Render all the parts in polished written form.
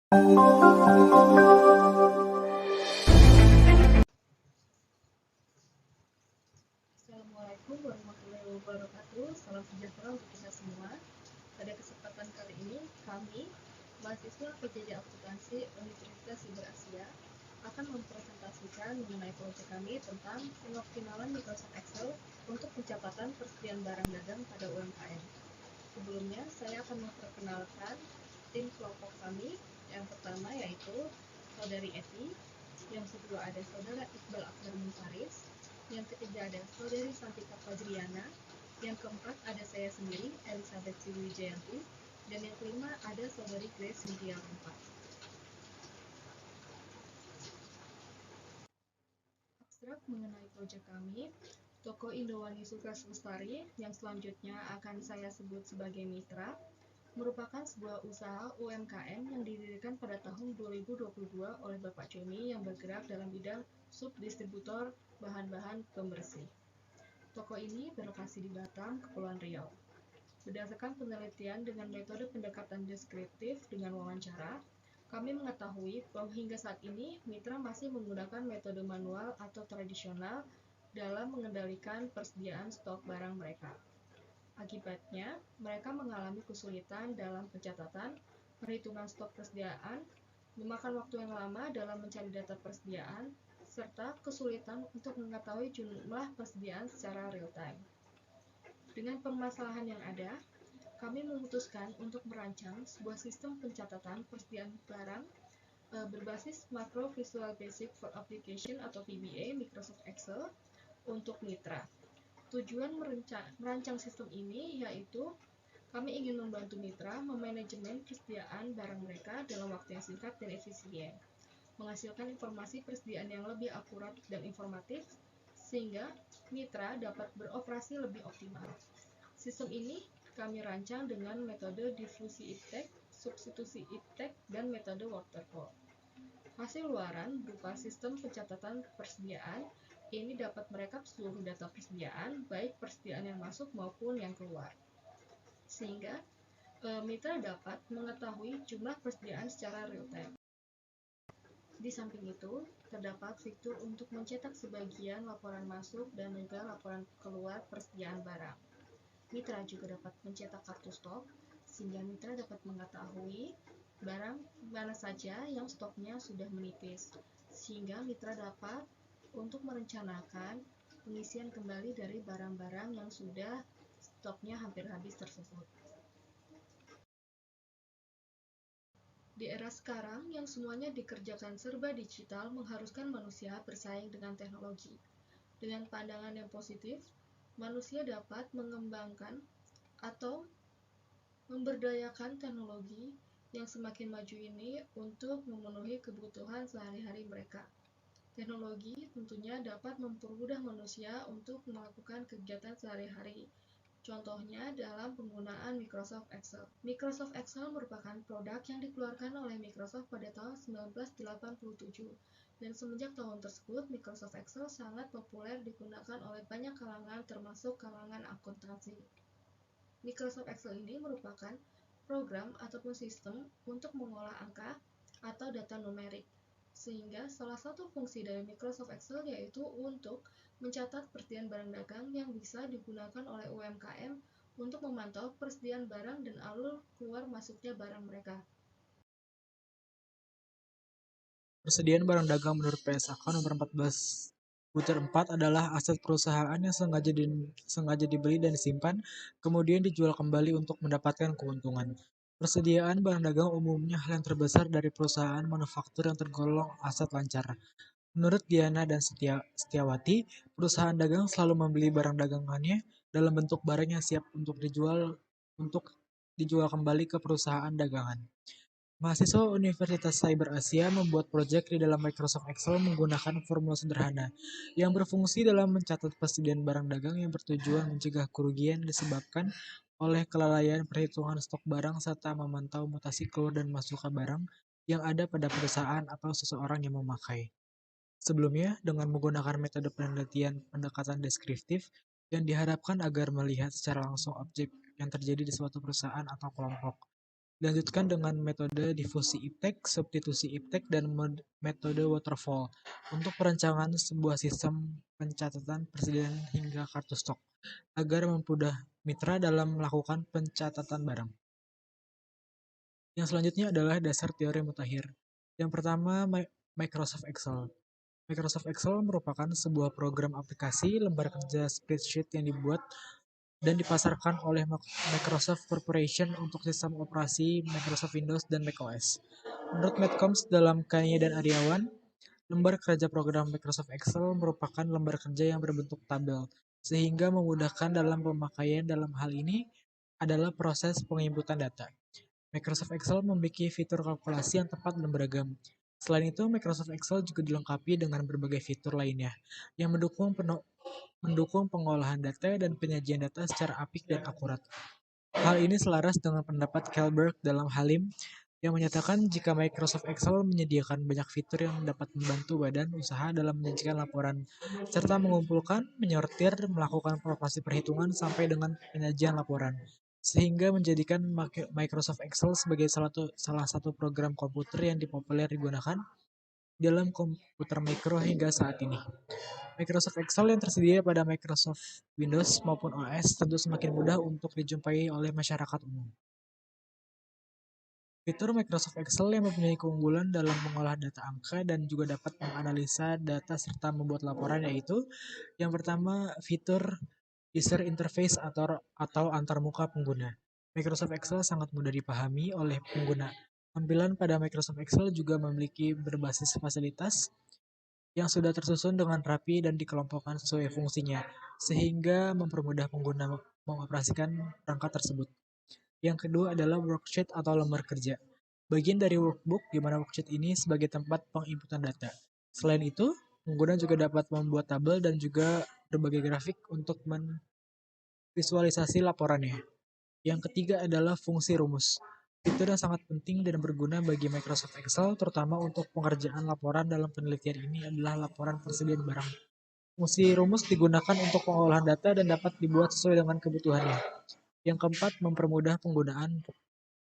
Assalamualaikum warahmatullahi wabarakatuh. Salam sejahtera untuk kita semua. Pada kesempatan kali ini, kami, mahasiswa PJJ Akuntansi Universitas Siber Asia, akan mempresentasikan mengenai proyek kami tentang pengoptimalan Microsoft Excel untuk pencatatan persediaan barang dagang pada UMKM. Sebelumnya, saya akan memperkenalkan tim kelompok kami. Yang pertama yaitu Saudari Eti, yang kedua ada Saudara Iqbal Akbar Munfaris, yang ketiga ada Saudari Santika Fajriana, yang keempat ada saya sendiri, Elizabeth Siwijayanti, dan yang kelima ada Saudari Grace Lydia Rompa. Abstrak mengenai proyek kami, Toko Indowani Sukses Lestari, yang selanjutnya akan saya sebut sebagai mitra, merupakan sebuah usaha UMKM yang didirikan pada tahun 2022 oleh Bapak Joni yang bergerak dalam bidang subdistributor bahan-bahan pembersih. Toko ini berlokasi di Batam, Kepulauan Riau. Berdasarkan penelitian dengan metode pendekatan deskriptif dengan wawancara, kami mengetahui bahwa hingga saat ini mitra masih menggunakan metode manual atau tradisional dalam mengendalikan persediaan stok barang mereka. Akibatnya, mereka mengalami kesulitan dalam pencatatan, perhitungan stok persediaan, memakan waktu yang lama dalam mencari data persediaan, serta kesulitan untuk mengetahui jumlah persediaan secara real-time. Dengan permasalahan yang ada, kami memutuskan untuk merancang sebuah sistem pencatatan persediaan barang berbasis Macro Visual Basic for Application atau VBA Microsoft Excel untuk mitra. Tujuan merancang sistem ini yaitu kami ingin membantu mitra memanajemen persediaan barang mereka dalam waktu yang singkat dan efisien, menghasilkan informasi persediaan yang lebih akurat dan informatif, sehingga mitra dapat beroperasi lebih optimal. Sistem ini kami rancang dengan metode diffusi iptek, substitusi iptek, dan metode waterfall. Hasil luaran berupa sistem pencatatan persediaan ini dapat merekap seluruh data persediaan, baik persediaan yang masuk maupun yang keluar. Sehingga mitra dapat mengetahui jumlah persediaan secara real-time. Di samping itu, terdapat fitur untuk mencetak sebagian laporan masuk dan juga laporan keluar persediaan barang. Mitra juga dapat mencetak kartu stok, sehingga mitra dapat mengetahui barang mana saja yang stoknya sudah menipis, sehingga mitra dapat untuk merencanakan pengisian kembali dari barang-barang yang sudah stoknya hampir habis tersebut. Di era sekarang yang semuanya dikerjakan serba digital mengharuskan manusia bersaing dengan teknologi. Dengan pandangan yang positif, manusia dapat mengembangkan atau memberdayakan teknologi yang semakin maju ini untuk memenuhi kebutuhan sehari-hari mereka. Teknologi tentunya dapat mempermudah manusia untuk melakukan kegiatan sehari-hari. Contohnya dalam penggunaan Microsoft Excel. Microsoft Excel merupakan produk yang dikeluarkan oleh Microsoft pada tahun 1987. Dan semenjak tahun tersebut, Microsoft Excel sangat populer digunakan oleh banyak kalangan termasuk kalangan akuntansi. Microsoft Excel ini merupakan program ataupun sistem untuk mengolah angka atau data numerik. Sehingga salah satu fungsi dari Microsoft Excel yaitu untuk mencatat persediaan barang dagang yang bisa digunakan oleh UMKM untuk memantau persediaan barang dan alur keluar masuknya barang mereka. Persediaan barang dagang menurut PSAK nomor 14/4 adalah aset perusahaan yang sengaja dibeli dan disimpan, kemudian dijual kembali untuk mendapatkan keuntungan. Persediaan barang dagang umumnya hal yang terbesar dari perusahaan manufaktur yang tergolong aset lancar. Menurut Diana dan Setiawati, perusahaan dagang selalu membeli barang dagangannya dalam bentuk barang yang siap untuk dijual kembali ke perusahaan dagangan. Mahasiswa Universitas Cyber Asia membuat proyek di dalam Microsoft Excel menggunakan formula sederhana yang berfungsi dalam mencatat persediaan barang dagang yang bertujuan mencegah kerugian disebabkan oleh kelalaian perhitungan stok barang serta memantau mutasi keluar dan masuknya barang yang ada pada perusahaan atau seseorang yang memakai. Sebelumnya, dengan menggunakan metode penelitian pendekatan deskriptif yang diharapkan agar melihat secara langsung objek yang terjadi di suatu perusahaan atau kelompok. Dilanjutkan dengan metode difusi iptek, substitusi iptek, dan metode waterfall untuk perancangan sebuah sistem pencatatan presiden hingga kartu stok agar mempermudah mitra dalam melakukan pencatatan barang. Yang selanjutnya adalah dasar teori mutakhir. Yang pertama, Microsoft Excel. Microsoft Excel merupakan sebuah program aplikasi lembar kerja spreadsheet yang dibuat dan dipasarkan oleh Microsoft Corporation untuk sistem operasi Microsoft Windows dan macOS. Menurut Matt Combs dalam Kanye dan Aryawan, lembar kerja program Microsoft Excel merupakan lembar kerja yang berbentuk tabel, sehingga memudahkan dalam pemakaian. Dalam hal ini adalah proses penginputan data. Microsoft Excel memiliki fitur kalkulasi yang tepat dan beragam. Selain itu, Microsoft Excel juga dilengkapi dengan berbagai fitur lainnya yang mendukung pengolahan data dan penyajian data secara apik dan akurat. Hal ini selaras dengan pendapat Kjellberg dalam Halim yang menyatakan jika Microsoft Excel menyediakan banyak fitur yang dapat membantu badan usaha dalam menyajikan laporan, serta mengumpulkan, menyortir, melakukan operasi perhitungan sampai dengan penyajian laporan, sehingga menjadikan Microsoft Excel sebagai salah satu program komputer yang populer digunakan dalam komputer mikro hingga saat ini. Microsoft Excel yang tersedia pada Microsoft Windows maupun OS tentu semakin mudah untuk dijumpai oleh masyarakat umum. Fitur Microsoft Excel yang mempunyai keunggulan dalam mengolah data angka dan juga dapat menganalisa data serta membuat laporan yaitu yang pertama, fitur user interface atau antarmuka pengguna. Microsoft Excel sangat mudah dipahami oleh pengguna. Tampilan pada Microsoft Excel juga memiliki berbasis fasilitas yang sudah tersusun dengan rapi dan dikelompokkan sesuai fungsinya, sehingga mempermudah pengguna mengoperasikan perangkat tersebut. Yang kedua adalah worksheet atau lembar kerja. Bagian dari workbook di mana worksheet ini sebagai tempat penginputan data. Selain itu, pengguna juga dapat membuat tabel dan juga berbagai grafik untuk menvisualisasi laporannya. Yang ketiga adalah fungsi rumus. Fitur yang sangat penting dan berguna bagi Microsoft Excel, terutama untuk pengerjaan laporan dalam penelitian ini adalah laporan persediaan barang. Fungsi rumus digunakan untuk pengolahan data dan dapat dibuat sesuai dengan kebutuhannya. Yang keempat, mempermudah penggunaan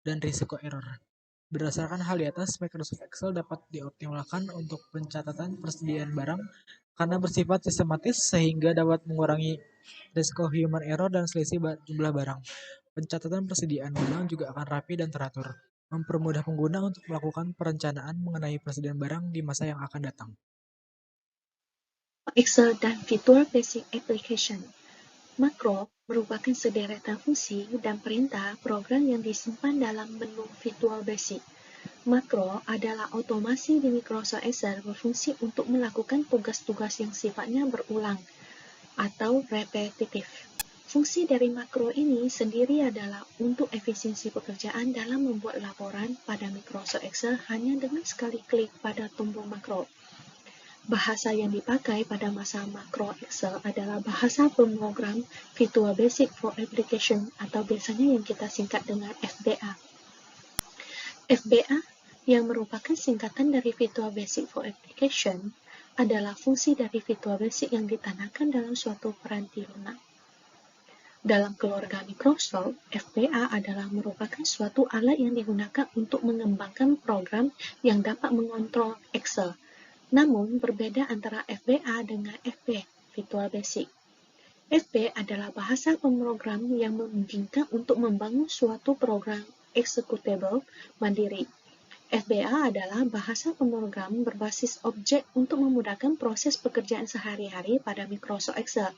dan risiko error. Berdasarkan hal di atas, Microsoft Excel dapat dioptimalkan untuk pencatatan persediaan barang karena bersifat sistematis sehingga dapat mengurangi risiko human error dan selisih jumlah barang. Pencatatan persediaan barang juga akan rapi dan teratur, mempermudah pengguna untuk melakukan perencanaan mengenai persediaan barang di masa yang akan datang. Excel dan fitur Basic Application. Makro merupakan sederetan fungsi dan perintah program yang disimpan dalam menu Visual Basic. Makro adalah otomasi di Microsoft Excel berfungsi untuk melakukan tugas-tugas yang sifatnya berulang atau repetitif. Fungsi dari makro ini sendiri adalah untuk efisiensi pekerjaan dalam membuat laporan pada Microsoft Excel hanya dengan sekali klik pada tombol makro. Bahasa yang dipakai pada masa makro Excel adalah bahasa pemrogram Visual Basic for Application atau biasanya yang kita singkat dengan VBA. VBA yang merupakan singkatan dari Visual Basic for Application adalah fungsi dari Visual Basic yang ditanamkan dalam suatu peranti lunak. Dalam keluarga Microsoft, VBA adalah merupakan suatu alat yang digunakan untuk mengembangkan program yang dapat mengontrol Excel. Namun, berbeda antara VBA dengan VB, Visual Basic. VB adalah bahasa pemrogram yang memungkinkan untuk membangun suatu program executable mandiri. VBA adalah bahasa pemrogram berbasis objek untuk memudahkan proses pekerjaan sehari-hari pada Microsoft Excel.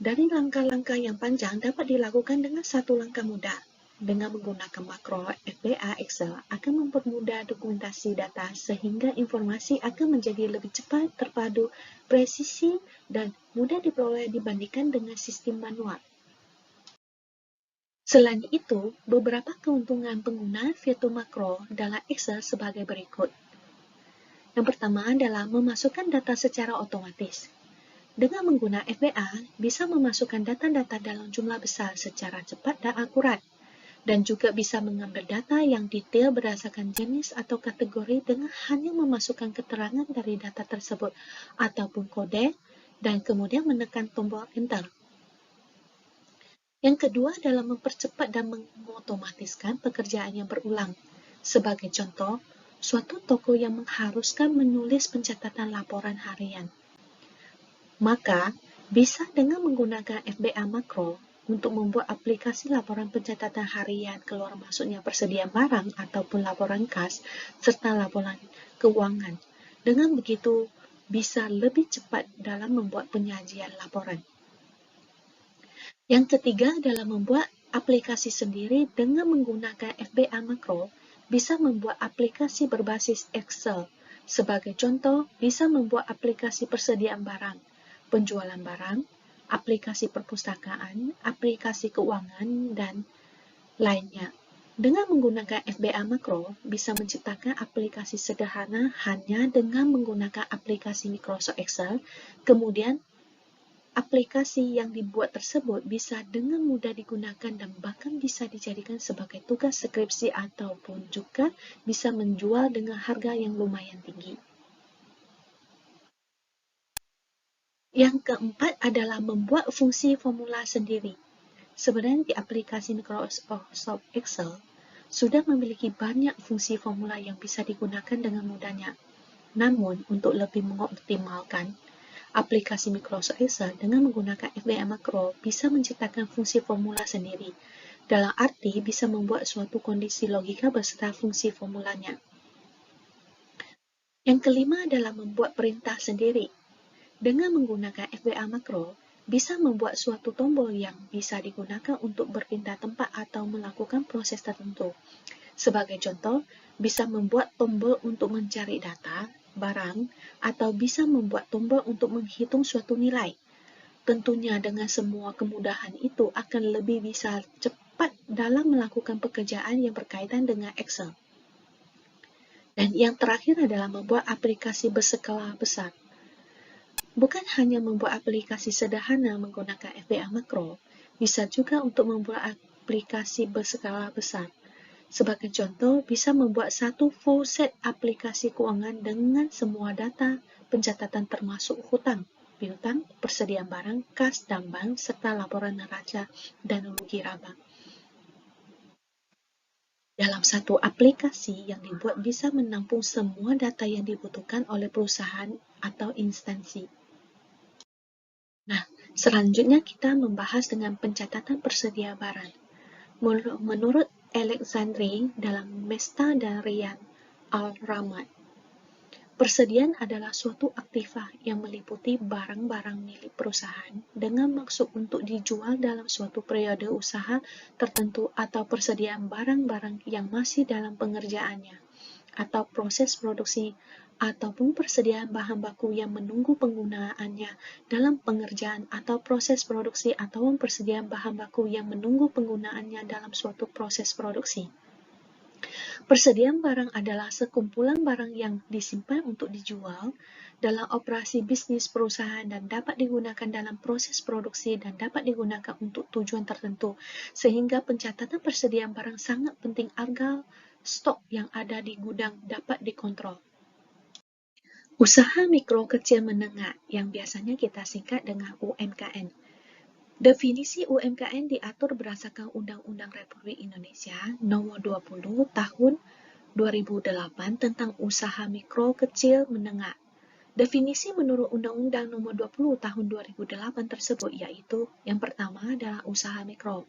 Dari langkah-langkah yang panjang dapat dilakukan dengan satu langkah mudah. Dengan menggunakan makro VBA Excel akan mempermudah dokumentasi data sehingga informasi akan menjadi lebih cepat, terpadu, presisi, dan mudah diperoleh dibandingkan dengan sistem manual. Selain itu, beberapa keuntungan penggunaan fitur makro dalam Excel sebagai berikut. Yang pertama adalah memasukkan data secara otomatis. Dengan menggunakan VBA, bisa memasukkan data-data dalam jumlah besar secara cepat dan akurat, dan juga bisa mengambil data yang detail berdasarkan jenis atau kategori dengan hanya memasukkan keterangan dari data tersebut ataupun kode, dan kemudian menekan tombol Enter. Yang kedua adalah mempercepat dan mengotomatiskan pekerjaan yang berulang. Sebagai contoh, suatu toko yang mengharuskan menulis pencatatan laporan harian. Maka, bisa dengan menggunakan FBA Makro untuk membuat aplikasi laporan pencatatan harian keluar masuknya persediaan barang ataupun laporan kas serta laporan keuangan. Dengan begitu, bisa lebih cepat dalam membuat penyajian laporan. Yang ketiga adalah membuat aplikasi sendiri dengan menggunakan FBA Makro bisa membuat aplikasi berbasis Excel. Sebagai contoh, bisa membuat aplikasi persediaan barang, penjualan barang, aplikasi perpustakaan, aplikasi keuangan, dan lainnya. Dengan menggunakan FBA Makro, bisa menciptakan aplikasi sederhana hanya dengan menggunakan aplikasi Microsoft Excel, kemudian aplikasi yang dibuat tersebut bisa dengan mudah digunakan dan bahkan bisa dijadikan sebagai tugas skripsi ataupun juga bisa menjual dengan harga yang lumayan tinggi. Yang keempat adalah membuat fungsi formula sendiri. Sebenarnya di aplikasi Microsoft Excel sudah memiliki banyak fungsi formula yang bisa digunakan dengan mudahnya. Namun, untuk lebih mengoptimalkan aplikasi Microsoft Excel dengan menggunakan FBA Makro bisa menciptakan fungsi formula sendiri. Dalam arti bisa membuat suatu kondisi logika beserta fungsi formulanya. Yang kelima adalah membuat perintah sendiri. Dengan menggunakan FBA Makro, bisa membuat suatu tombol yang bisa digunakan untuk berpindah tempat atau melakukan proses tertentu. Sebagai contoh, bisa membuat tombol untuk mencari data, barang, atau bisa membuat tombol untuk menghitung suatu nilai. Tentunya dengan semua kemudahan itu akan lebih bisa cepat dalam melakukan pekerjaan yang berkaitan dengan Excel. Dan yang terakhir adalah membuat aplikasi berskala besar. Bukan hanya membuat aplikasi sederhana menggunakan FBA Makro, bisa juga untuk membuat aplikasi berskala besar. Sebagai contoh, bisa membuat satu full set aplikasi keuangan dengan semua data pencatatan termasuk hutang, piutang, persediaan barang, kas dan bank, serta laporan neraca dan rugi laba. Dalam satu aplikasi yang dibuat bisa menampung semua data yang dibutuhkan oleh perusahaan atau instansi. Nah, selanjutnya kita membahas dengan pencatatan persediaan barang. Menurut Alexandri dalam Mesta dan Rian Al-Ramad, persediaan adalah suatu aktiva yang meliputi barang-barang milik perusahaan dengan maksud untuk dijual dalam suatu periode usaha tertentu atau persediaan barang-barang yang masih dalam pengerjaannya atau proses produksi ataupun persediaan bahan baku yang menunggu penggunaannya dalam pengerjaan atau proses produksi atau persediaan bahan baku yang menunggu penggunaannya dalam suatu proses produksi. Persediaan barang adalah sekumpulan barang yang disimpan untuk dijual dalam operasi bisnis perusahaan dan dapat digunakan dalam proses produksi dan dapat digunakan untuk tujuan tertentu, sehingga pencatatan persediaan barang sangat penting agar stok yang ada di gudang dapat dikontrol. Usaha mikro kecil menengah yang biasanya kita singkat dengan UMKM. Definisi UMKM diatur berdasarkan Undang-Undang Republik Indonesia Nomor 20 Tahun 2008 tentang usaha mikro kecil menengah. Definisi menurut Undang-Undang Nomor 20 Tahun 2008 tersebut yaitu yang pertama adalah usaha mikro.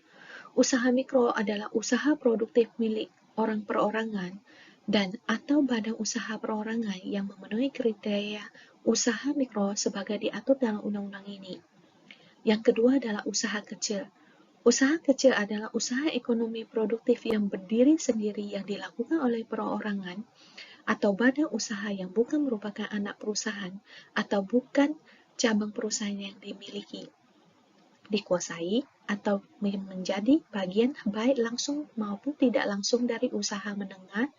Usaha mikro adalah usaha produktif milik orang perorangan dan atau badan usaha perorangan yang memenuhi kriteria usaha mikro sebagai diatur dalam undang-undang ini. Yang kedua adalah usaha kecil. Usaha kecil adalah usaha ekonomi produktif yang berdiri sendiri yang dilakukan oleh perorangan atau badan usaha yang bukan merupakan anak perusahaan atau bukan cabang perusahaan yang dimiliki, dikuasai, atau menjadi bagian baik langsung maupun tidak langsung dari usaha menengah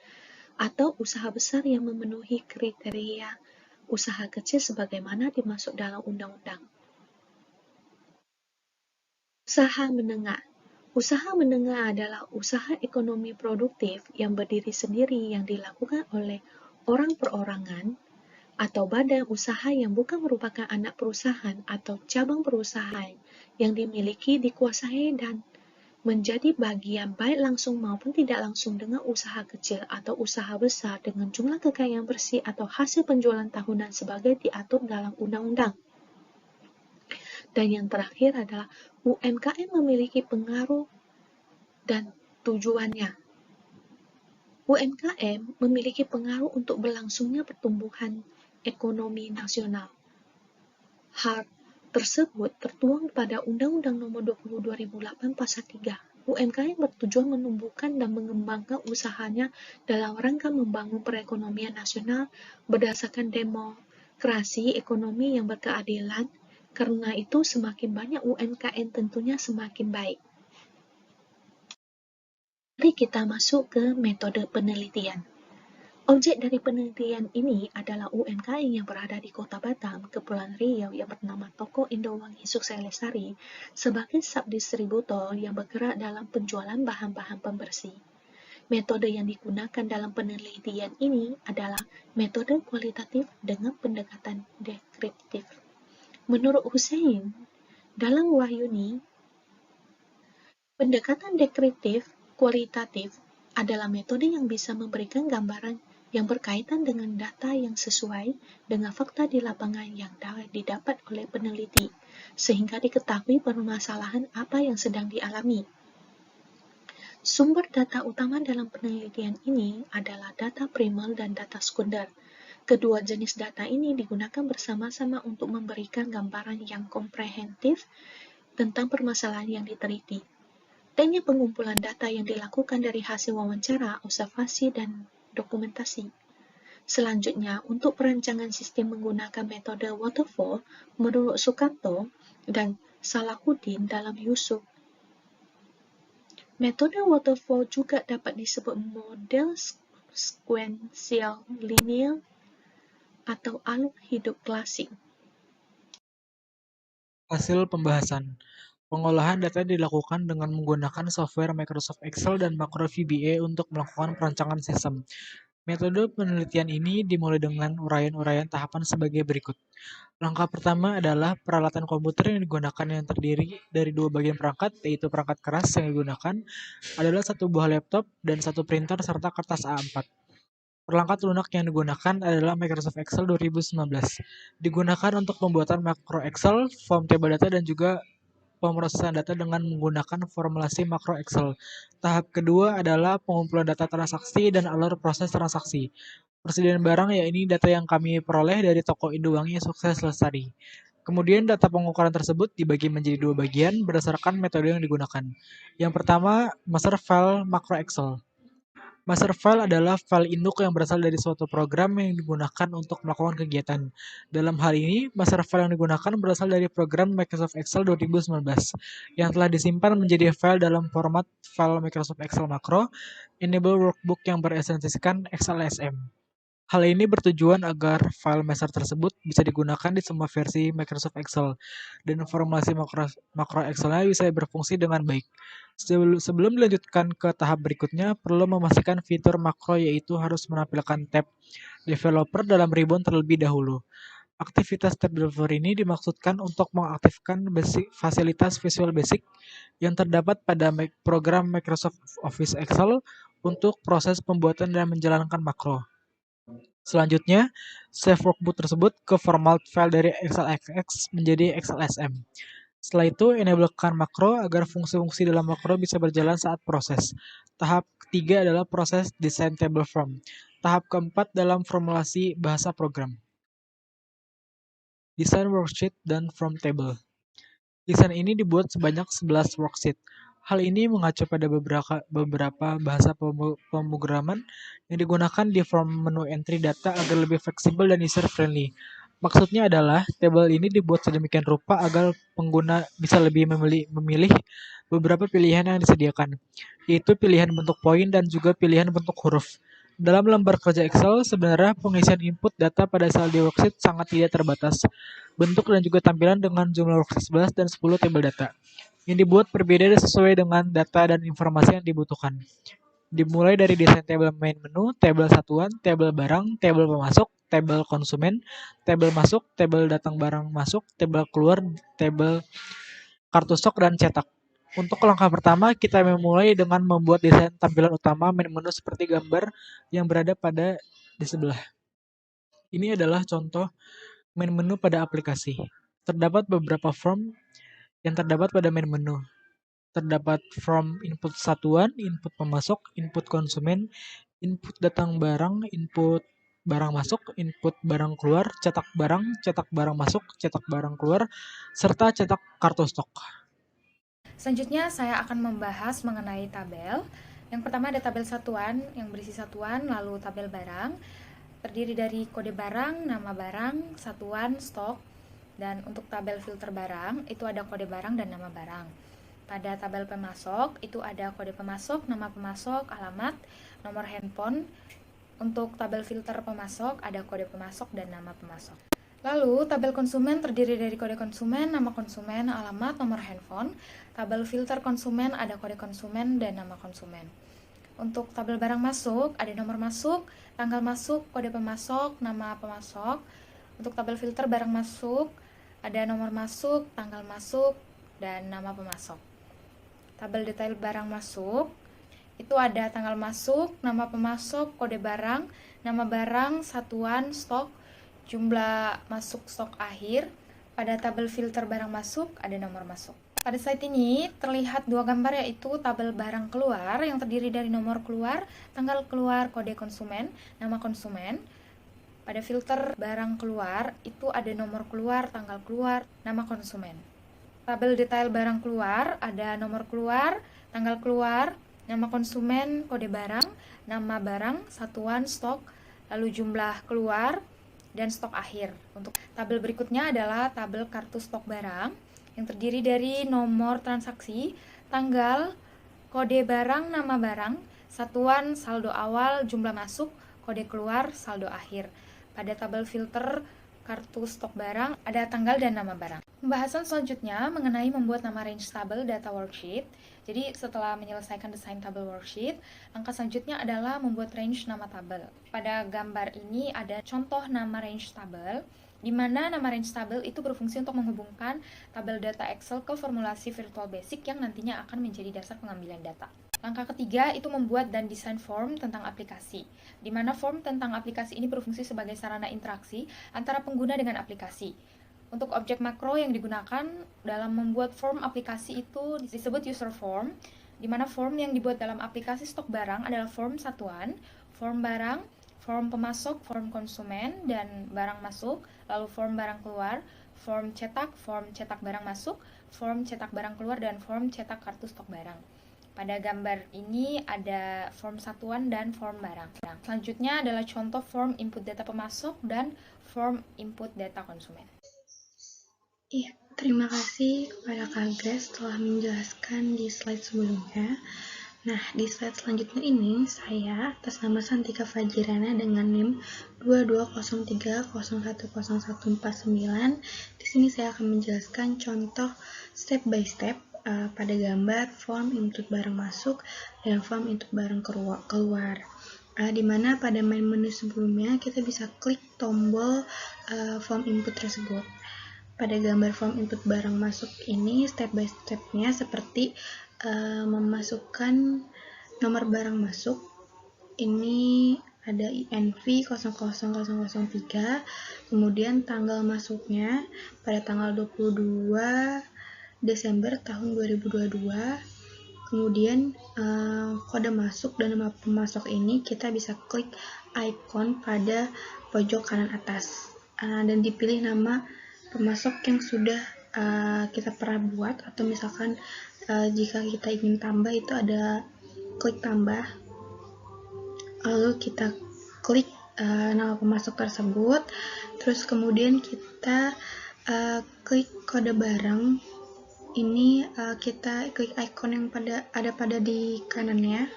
atau usaha besar yang memenuhi kriteria usaha kecil sebagaimana dimaksud dalam undang-undang. Usaha menengah. Usaha menengah adalah usaha ekonomi produktif yang berdiri sendiri yang dilakukan oleh orang perorangan atau badan usaha yang bukan merupakan anak perusahaan atau cabang perusahaan yang dimiliki, dikuasai, dan menjadi bagian baik langsung maupun tidak langsung dengan usaha kecil atau usaha besar dengan jumlah kekayaan bersih atau hasil penjualan tahunan sebagai diatur dalam undang-undang. Dan yang terakhir adalah UMKM memiliki pengaruh dan tujuannya. UMKM memiliki pengaruh untuk berlangsungnya pertumbuhan ekonomi nasional. Hal tersebut tertuang pada Undang-Undang Nomor 20 2008 Pasal 3. UMKM bertujuan menumbuhkan dan mengembangkan usahanya dalam rangka membangun perekonomian nasional berdasarkan demokrasi ekonomi yang berkeadilan. Karena itu, semakin banyak UMKM tentunya semakin baik. Mari kita masuk ke metode penelitian. Objek dari penelitian ini adalah UMKM yang berada di Kota Batam, Kepulauan Riau yang bernama Toko Indowangi Sukses Lestari sebagai subdistributor yang bergerak dalam penjualan bahan-bahan pembersih. Metode yang digunakan dalam penelitian ini adalah metode kualitatif dengan pendekatan deskriptif. Menurut Hussein, dalam Wahyuni, pendekatan deskriptif kualitatif adalah metode yang bisa memberikan gambaran yang berkaitan dengan data yang sesuai dengan fakta di lapangan yang didapat oleh peneliti, sehingga diketahui permasalahan apa yang sedang dialami. Sumber data utama dalam penelitian ini adalah data primer dan data sekunder. Kedua jenis data ini digunakan bersama-sama untuk memberikan gambaran yang komprehensif tentang permasalahan yang diteliti. Teknik pengumpulan data yang dilakukan dari hasil wawancara, observasi, dan dokumentasi. Selanjutnya, untuk perancangan sistem menggunakan metode waterfall, menurut Sukanto dan Salahuddin dalam Yusuf. Metode waterfall juga dapat disebut model sequential linear atau alur hidup klasik. Hasil pembahasan. Pengolahan data dilakukan dengan menggunakan software Microsoft Excel dan makro VBA untuk melakukan perancangan sistem. Metode penelitian ini dimulai dengan uraian-uraian tahapan sebagai berikut. Langkah pertama adalah peralatan komputer yang digunakan yang terdiri dari dua bagian perangkat, yaitu perangkat keras yang digunakan adalah satu buah laptop dan satu printer serta kertas A4. Perangkat lunak yang digunakan adalah Microsoft Excel 2019. Digunakan untuk pembuatan makro Excel, form table data, dan juga pemrosesan data dengan menggunakan formulasi makro Excel. Tahap kedua adalah pengumpulan data transaksi dan alur proses transaksi. Persediaan barang, yaitu data yang kami peroleh dari toko Indowangi Sukses Lestari. Kemudian data pengukuran tersebut dibagi menjadi dua bagian berdasarkan metode yang digunakan. Yang pertama, master file makro Excel. Master file adalah file induk yang berasal dari suatu program yang digunakan untuk melakukan kegiatan. Dalam hal ini, master file yang digunakan berasal dari program Microsoft Excel 2019 yang telah disimpan menjadi file dalam format file Microsoft Excel Macro, enable workbook yang beresensikan XLSM. Hal ini bertujuan agar file master tersebut bisa digunakan di semua versi Microsoft Excel, dan formulasi makro Excel-nya bisa berfungsi dengan baik. Sebelum dilanjutkan ke tahap berikutnya, perlu memastikan fitur makro yaitu harus menampilkan tab developer dalam ribbon terlebih dahulu. Aktivitas tab developer ini dimaksudkan untuk mengaktifkan fasilitas Visual Basic yang terdapat pada program Microsoft Office Excel untuk proses pembuatan dan menjalankan makro. Selanjutnya, save workbook tersebut ke format file dari XLSX menjadi XLSM. Setelah itu, enablekan makro agar fungsi-fungsi dalam makro bisa berjalan saat proses. Tahap ketiga adalah proses desain table form. Tahap keempat dalam formulasi bahasa program. Desain worksheet dan form table. Desain ini dibuat sebanyak 11 worksheet. Hal ini mengacu pada beberapa bahasa pemrograman yang digunakan di form menu entry data agar lebih fleksibel dan user-friendly. Maksudnya adalah, tabel ini dibuat sedemikian rupa agar pengguna bisa lebih memilih beberapa pilihan yang disediakan, yaitu pilihan bentuk poin dan juga pilihan bentuk huruf. Dalam lembar kerja Excel, sebenarnya pengisian input data pada sel di worksheet sangat tidak terbatas. Bentuk dan juga tampilan dengan jumlah worksheet 11 dan 10 tabel data yang dibuat berbeda sesuai dengan data dan informasi yang dibutuhkan. Dimulai dari desain tabel main menu, tabel satuan, tabel barang, tabel pemasok, tabel konsumen, tabel masuk, tabel datang barang masuk, tabel keluar, tabel kartu stok, dan cetak. Untuk langkah pertama, kita memulai dengan membuat desain tampilan utama menu seperti gambar yang berada di sebelah. Ini adalah contoh menu pada aplikasi. Terdapat beberapa form yang terdapat pada menu. Terdapat form input satuan, input pemasok, input konsumen, input datang barang, input barang masuk, input barang keluar, cetak barang masuk, cetak barang keluar, serta cetak kartu stok. Selanjutnya saya akan membahas mengenai tabel. Yang pertama ada tabel satuan yang berisi satuan, lalu tabel barang. Terdiri dari kode barang, nama barang, satuan, stok. Dan untuk tabel filter barang, itu ada kode barang dan nama barang. Pada tabel pemasok, itu ada kode pemasok, nama pemasok, alamat, nomor handphone. Untuk tabel filter pemasok, ada kode pemasok dan nama pemasok. Lalu, tabel konsumen terdiri dari kode konsumen, nama konsumen, alamat, nomor handphone. Tabel filter konsumen ada kode konsumen dan nama konsumen. Untuk tabel barang masuk, ada nomor masuk, tanggal masuk, kode pemasok, nama pemasok. Untuk tabel filter barang masuk, ada nomor masuk, tanggal masuk, dan nama pemasok. Tabel detail barang masuk, itu ada tanggal masuk, nama pemasok, kode barang, nama barang, satuan, stok, jumlah masuk stok akhir. Pada tabel filter barang masuk, ada nomor masuk. Pada slide ini terlihat dua gambar, yaitu tabel barang keluar yang terdiri dari nomor keluar, tanggal keluar, kode konsumen, nama konsumen. Pada filter barang keluar itu ada nomor keluar, tanggal keluar, nama konsumen. Tabel detail barang keluar ada nomor keluar, tanggal keluar, nama konsumen, kode barang, nama barang, satuan, stok, lalu jumlah keluar, dan stok akhir. Untuk tabel berikutnya adalah tabel kartu stok barang yang terdiri dari nomor transaksi, tanggal, kode barang, nama barang, satuan, saldo awal, jumlah masuk, kode keluar, saldo akhir. Pada tabel filter kartu stok barang ada tanggal dan nama barang. Pembahasan selanjutnya mengenai membuat nama range tabel data worksheet. Jadi setelah menyelesaikan desain tabel worksheet, langkah selanjutnya adalah membuat range nama tabel. Pada gambar ini ada contoh nama range tabel, di mana nama range tabel itu berfungsi untuk menghubungkan tabel data Excel ke formulasi Virtual Basic yang nantinya akan menjadi dasar pengambilan data. Langkah ketiga itu membuat dan desain form tentang aplikasi, di mana form tentang aplikasi ini berfungsi sebagai sarana interaksi antara pengguna dengan aplikasi. Untuk objek makro yang digunakan dalam membuat form aplikasi itu disebut user form, di mana form yang dibuat dalam aplikasi stok barang adalah form satuan, form barang, form pemasok, form konsumen, dan barang masuk, lalu form barang keluar, form cetak barang masuk, form cetak barang keluar, dan form cetak kartu stok barang. Pada gambar ini ada form satuan dan form barang. Selanjutnya adalah contoh form input data pemasok dan form input data konsumen. Iya, terima kasih kepada Kak Grace telah menjelaskan di slide sebelumnya. Nah, di slide selanjutnya ini saya atas nama Santika Fajirana dengan NIM 2203010149. Di sini saya akan menjelaskan contoh step by step pada gambar form input barang masuk dan form input barang keluar. Di mana pada menu sebelumnya kita bisa klik tombol form input tersebut. Pada gambar form input barang masuk ini step by stepnya seperti memasukkan nomor barang masuk. Ini ada INV 00003, kemudian tanggal masuknya pada tanggal 22 Desember tahun 2022. Kemudian kode masuk dan nama pemasok ini kita bisa klik icon pada pojok kanan atas dan dipilih nama pemasok yang sudah kita pernah buat, atau misalkan jika kita ingin tambah itu ada klik tambah, lalu kita klik nama pemasok tersebut, terus kemudian kita klik kode barang. Ini kita klik icon yang ada pada di kanannya,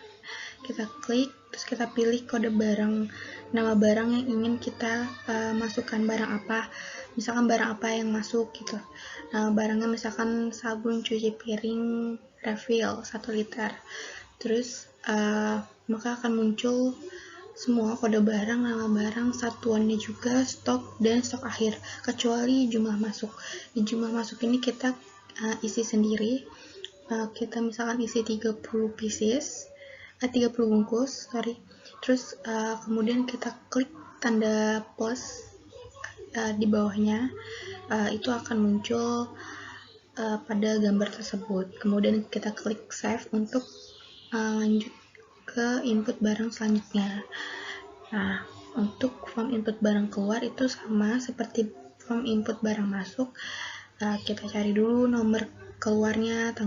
kita klik, terus kita pilih kode barang, nama barang yang ingin kita masukkan, barang apa, misalkan barang apa yang masuk gitu. Nah, barangnya misalkan sabun cuci piring refill 1 liter. Terus maka akan muncul semua kode barang, nama barang, satuannya juga, stok, dan stok akhir, kecuali jumlah masuk. Di jumlah masuk ini kita isi sendiri. Kita misalkan isi 30 bungkus, terus kemudian kita klik tanda plus di bawahnya, itu akan muncul pada gambar tersebut. Kemudian kita klik save untuk lanjut ke input barang selanjutnya. Nah, untuk form input barang keluar itu sama seperti form input barang masuk. Kita cari dulu nomor keluarnya,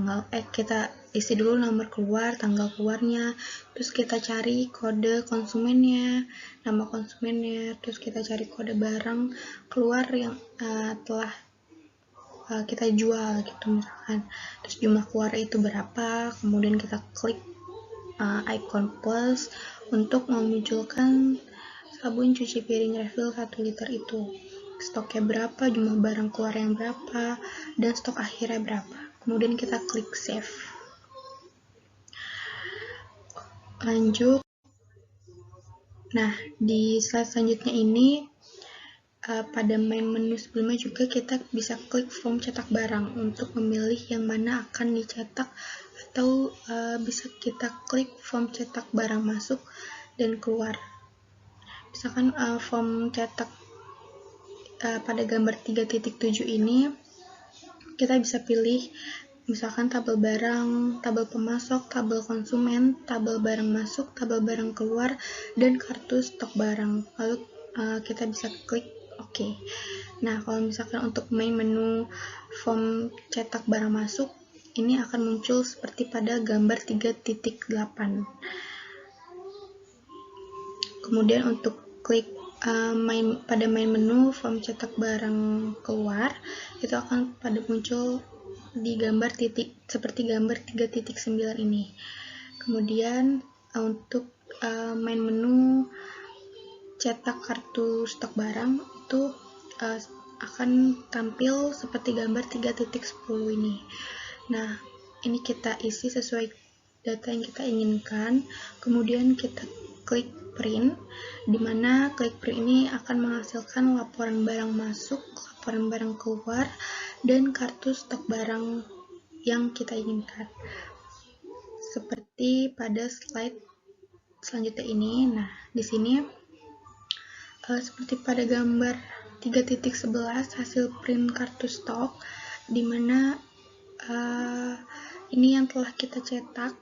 kita isi dulu nomor keluar, tanggal keluarnya, terus kita cari kode konsumennya, nama konsumennya, terus kita cari kode barang keluar yang telah kita jual gitu misalkan, terus jumlah keluar itu berapa, kemudian kita klik icon plus untuk memunculkan sabun cuci piring refill 1 liter itu, stoknya berapa, jumlah barang keluar yang berapa, dan stok akhirnya berapa. Kemudian kita klik save. Lanjut. Nah, di slide selanjutnya ini pada main menu sebelumnya juga kita bisa klik form cetak barang untuk memilih yang mana akan dicetak, atau bisa kita klik form cetak barang masuk dan keluar. Misalkan form cetak pada gambar 3.7 ini kita bisa pilih misalkan tabel barang, tabel pemasok, tabel konsumen, tabel barang masuk, tabel barang keluar, dan kartu stok barang. Lalu kita bisa klik OK. Nah, kalau misalkan untuk main menu form cetak barang masuk, ini akan muncul seperti pada gambar 3.8. Kemudian untuk klik pada main menu form cetak barang keluar, itu akan pada muncul di gambar seperti gambar 3.9 ini. Kemudian untuk main menu cetak kartu stok barang itu akan tampil seperti gambar 3.10 ini. Nah, ini kita isi sesuai data yang kita inginkan, kemudian kita klik print, di mana klik print ini akan menghasilkan laporan barang masuk, laporan barang keluar, dan kartu stok barang yang kita inginkan. Seperti pada slide selanjutnya ini. Nah, di sini seperti pada gambar 3.11 hasil print kartu stok, di mana ini yang telah kita cetak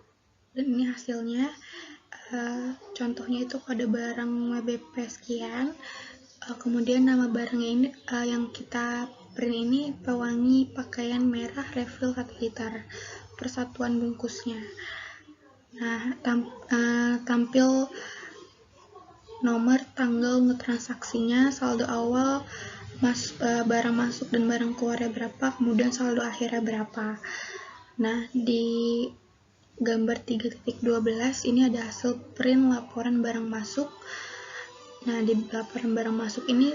dan ini hasilnya. Contohnya itu kode barang WBP sekian, kemudian nama barangnya ini yang kita print ini pewangi pakaian merah refill 1 liter, persatuan bungkusnya. Nah, tampil nomor, tanggal transaksinya, saldo awal, barang masuk dan barang keluarnya berapa, kemudian saldo akhirnya berapa. Nah, di gambar 3.12 ini ada hasil print laporan barang masuk. Nah, di laporan barang masuk ini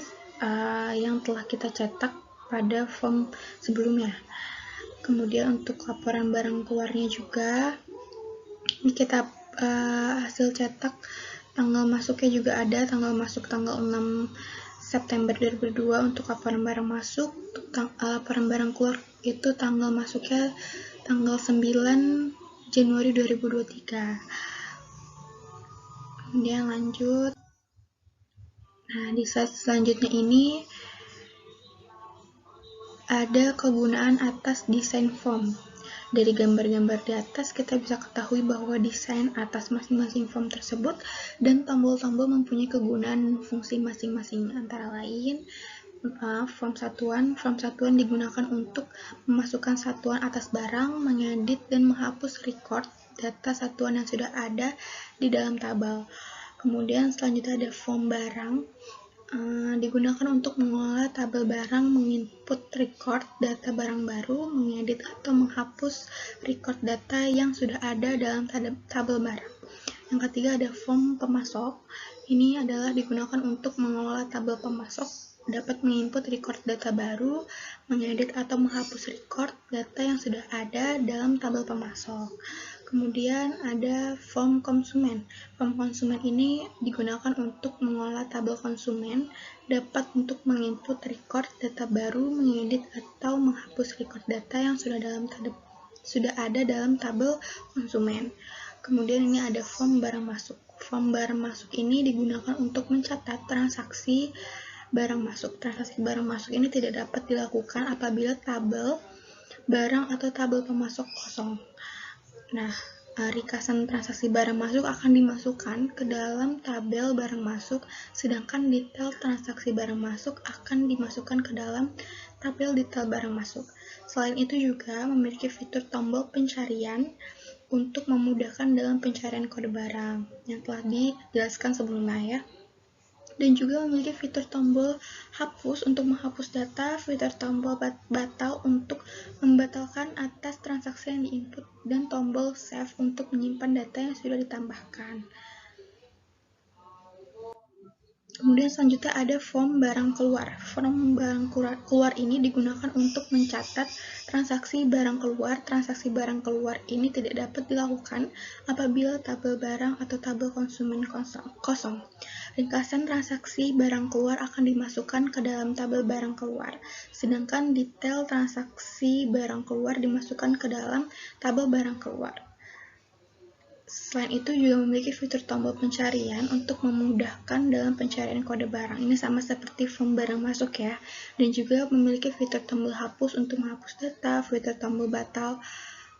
yang telah kita cetak pada form sebelumnya. Kemudian untuk laporan barang keluarnya juga, ini kita hasil cetak, tanggal masuknya juga ada, tanggal masuk tanggal 6 September 2002 untuk laporan barang masuk, laporan barang keluar itu tanggal masuknya tanggal 9 Januari 2023. Kemudian lanjut. Nah, di slide selanjutnya ini ada kegunaan atas desain form. Dari gambar-gambar di atas kita bisa ketahui bahwa desain atas masing-masing form tersebut dan tombol-tombol mempunyai kegunaan fungsi masing-masing, antara lain form satuan digunakan untuk memasukkan satuan atas barang, mengedit dan menghapus record data satuan yang sudah ada di dalam tabel. Kemudian selanjutnya ada form barang, digunakan untuk mengolah tabel barang, menginput record data barang baru, mengedit atau menghapus record data yang sudah ada dalam tabel barang. Yang ketiga ada form pemasok, ini adalah digunakan untuk mengolah tabel pemasok, dapat menginput record data baru, mengedit atau menghapus record data yang sudah ada dalam tabel pemasok. Kemudian ada form konsumen. Form konsumen ini digunakan untuk mengolah tabel konsumen, dapat untuk menginput record data baru, mengedit atau menghapus record data yang sudah ada dalam tabel konsumen. Kemudian ini ada form barang masuk. Form barang masuk ini digunakan untuk mencatat transaksi barang masuk. Transaksi barang masuk ini tidak dapat dilakukan apabila tabel barang atau tabel pemasok kosong. Nah, rikasan transaksi barang masuk akan dimasukkan ke dalam tabel barang masuk, sedangkan detail transaksi barang masuk akan dimasukkan ke dalam tabel detail barang masuk. Selain itu juga memiliki fitur tombol pencarian untuk memudahkan dalam pencarian kode barang yang telah dijelaskan sebelumnya ya. Dan juga memiliki fitur tombol hapus untuk menghapus data, fitur tombol batal untuk membatalkan atas transaksi yang diinput, dan tombol save untuk menyimpan data yang sudah ditambahkan. Kemudian selanjutnya ada form barang keluar. Form barang keluar ini digunakan untuk mencatat transaksi barang keluar. Transaksi barang keluar ini tidak dapat dilakukan apabila tabel barang atau tabel konsumen kosong. Ringkasan transaksi barang keluar akan dimasukkan ke dalam tabel barang keluar, sedangkan detail transaksi barang keluar dimasukkan ke dalam tabel barang keluar. Selain itu juga memiliki fitur tombol pencarian untuk memudahkan dalam pencarian kode barang. Ini sama seperti form barang masuk ya. Dan juga memiliki fitur tombol hapus untuk menghapus data, fitur tombol batal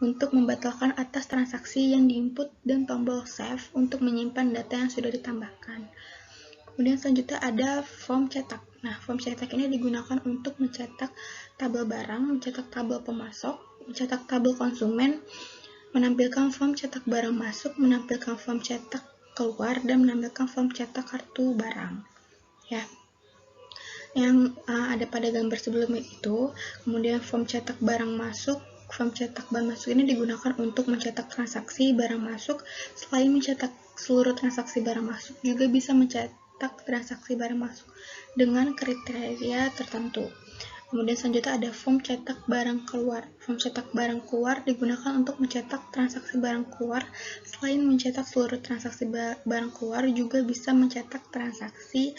untuk membatalkan atas transaksi yang diinput, dan tombol save untuk menyimpan data yang sudah ditambahkan. Kemudian selanjutnya ada form cetak. Nah, form cetak ini digunakan untuk mencetak tabel barang, mencetak tabel pemasok, mencetak tabel konsumen, menampilkan form cetak barang masuk, menampilkan form cetak keluar, dan menampilkan form cetak kartu barang. Ya, yang ada pada gambar sebelumnya itu. Kemudian form cetak barang masuk. Form cetak barang masuk ini digunakan untuk mencetak transaksi barang masuk. Selain mencetak seluruh transaksi barang masuk, juga bisa mencetak transaksi barang masuk dengan kriteria tertentu. Kemudian selanjutnya ada form cetak barang keluar. Form cetak barang keluar digunakan untuk mencetak transaksi barang keluar. Selain mencetak seluruh transaksi barang keluar, juga bisa mencetak transaksi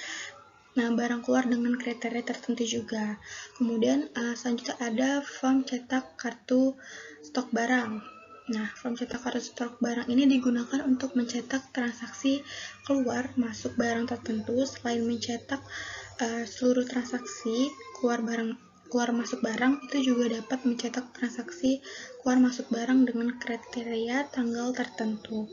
barang keluar dengan kriteria tertentu juga. Kemudian selanjutnya ada form cetak kartu stok barang. Nah, form cetak kartu stok barang ini digunakan untuk mencetak transaksi keluar masuk barang tertentu. Selain mencetak seluruh transaksi keluar masuk barang, itu juga dapat mencetak transaksi keluar masuk barang dengan kriteria tanggal tertentu.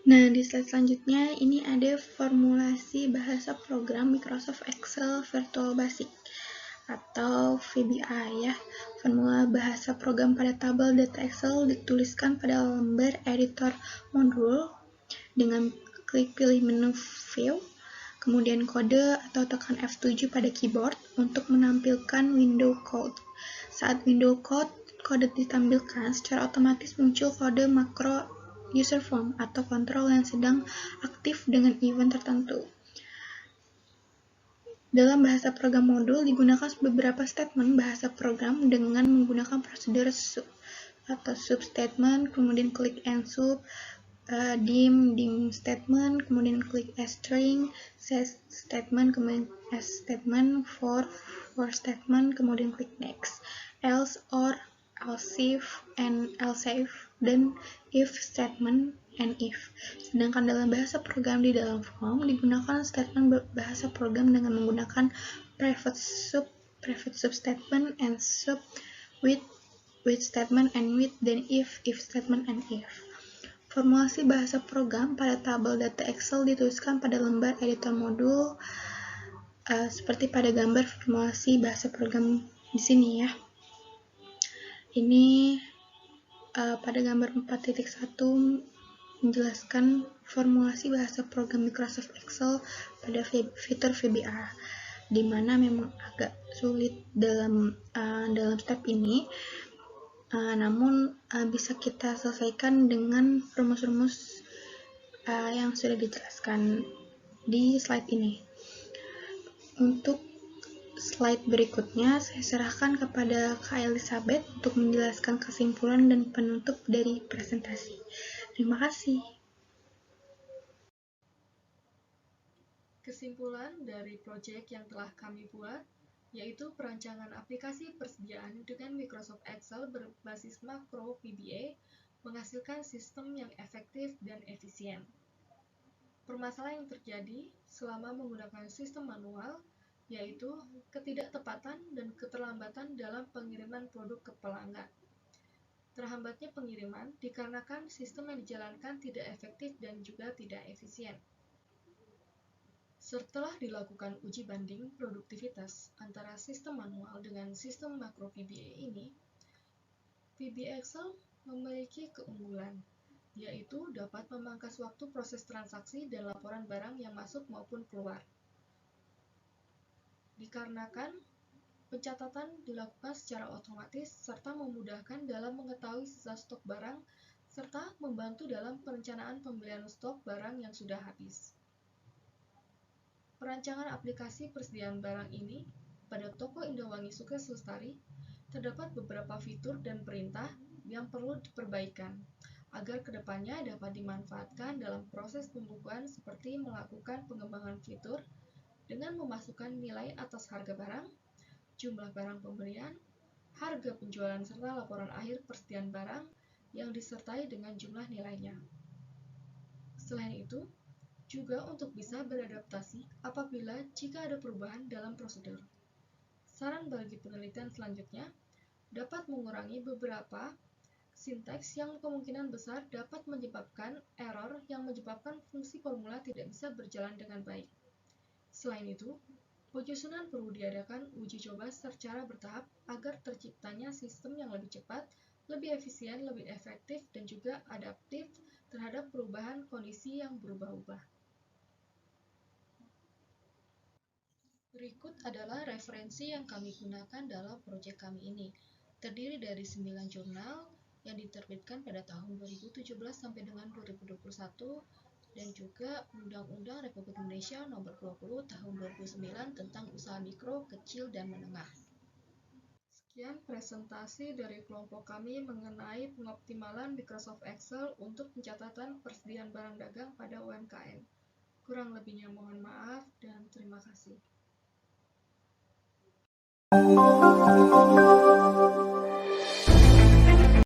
Nah, di slide selanjutnya ini ada formulasi bahasa program Microsoft Excel Virtual Basic atau VBA ya. Formula bahasa program pada tabel data Excel dituliskan pada lembar editor modul dengan klik pilih menu View, kemudian kode atau tekan F7 pada keyboard untuk menampilkan window code. Saat window kode ditampilkan, secara otomatis muncul kode makro user form atau kontrol yang sedang aktif dengan event tertentu. Dalam bahasa program modul digunakan beberapa statement bahasa program dengan menggunakan prosedur sub statement, kemudian klik and sub, dim statement, kemudian klik string, set statement, kemudian s statement, for statement, kemudian klik next, else or else if, and else if, dan if statement and if. Sedangkan dalam bahasa program di dalam form digunakan statement bahasa program dengan menggunakan private sub statement, and sub with statement, and with, dan if statement, and if. Formulasi bahasa program pada tabel data Excel dituliskan pada lembar editor modul seperti pada gambar formulasi bahasa program di sini ya. Ini pada gambar 4.1 menjelaskan formulasi bahasa program Microsoft Excel pada fitur VBA, di mana memang agak sulit dalam step ini, namun bisa kita selesaikan dengan rumus-rumus yang sudah dijelaskan di slide ini. Untuk slide berikutnya saya serahkan kepada Kak Elizabeth untuk menjelaskan kesimpulan dan penutup dari presentasi. Terima kasih. Kesimpulan dari proyek yang telah kami buat yaitu perancangan aplikasi persediaan dengan Microsoft Excel berbasis makro VBA menghasilkan sistem yang efektif dan efisien. Permasalahan yang terjadi selama menggunakan sistem manual yaitu ketidaktepatan dan keterlambatan dalam pengiriman produk ke pelanggan. Terhambatnya pengiriman dikarenakan sistem yang dijalankan tidak efektif dan juga tidak efisien. Setelah dilakukan uji banding produktivitas antara sistem manual dengan sistem makro VBA ini, VBA Excel memiliki keunggulan, yaitu dapat memangkas waktu proses transaksi dan laporan barang yang masuk maupun keluar. Dikarenakan pencatatan dilakukan secara otomatis serta memudahkan dalam mengetahui sisa stok barang serta membantu dalam perencanaan pembelian stok barang yang sudah habis. Perancangan aplikasi persediaan barang ini pada toko Indowangi Sukses Lestari terdapat beberapa fitur dan perintah yang perlu diperbaikan agar kedepannya dapat dimanfaatkan dalam proses pembukuan seperti melakukan pengembangan fitur dengan memasukkan nilai atas harga barang, jumlah barang pembelian, harga penjualan serta laporan akhir persediaan barang yang disertai dengan jumlah nilainya. Selain itu, juga untuk bisa beradaptasi apabila jika ada perubahan dalam prosedur. Saran bagi penelitian selanjutnya dapat mengurangi beberapa sinteks yang kemungkinan besar dapat menyebabkan error yang menyebabkan fungsi formula tidak bisa berjalan dengan baik. Selain itu, penyusunan perlu diadakan uji coba secara bertahap agar terciptanya sistem yang lebih cepat, lebih efisien, lebih efektif, dan juga adaptif terhadap perubahan kondisi yang berubah-ubah. Berikut adalah referensi yang kami gunakan dalam proyek kami ini. Terdiri dari 9 jurnal yang diterbitkan pada tahun 2017 sampai dengan 2021 dan juga Undang-Undang Republik Indonesia Nomor 20 Tahun 2009 tentang usaha mikro, kecil, dan menengah. Sekian presentasi dari kelompok kami mengenai pengoptimalan Microsoft Excel untuk pencatatan persediaan barang dagang pada UMKM. Kurang lebihnya mohon maaf dan terima kasih.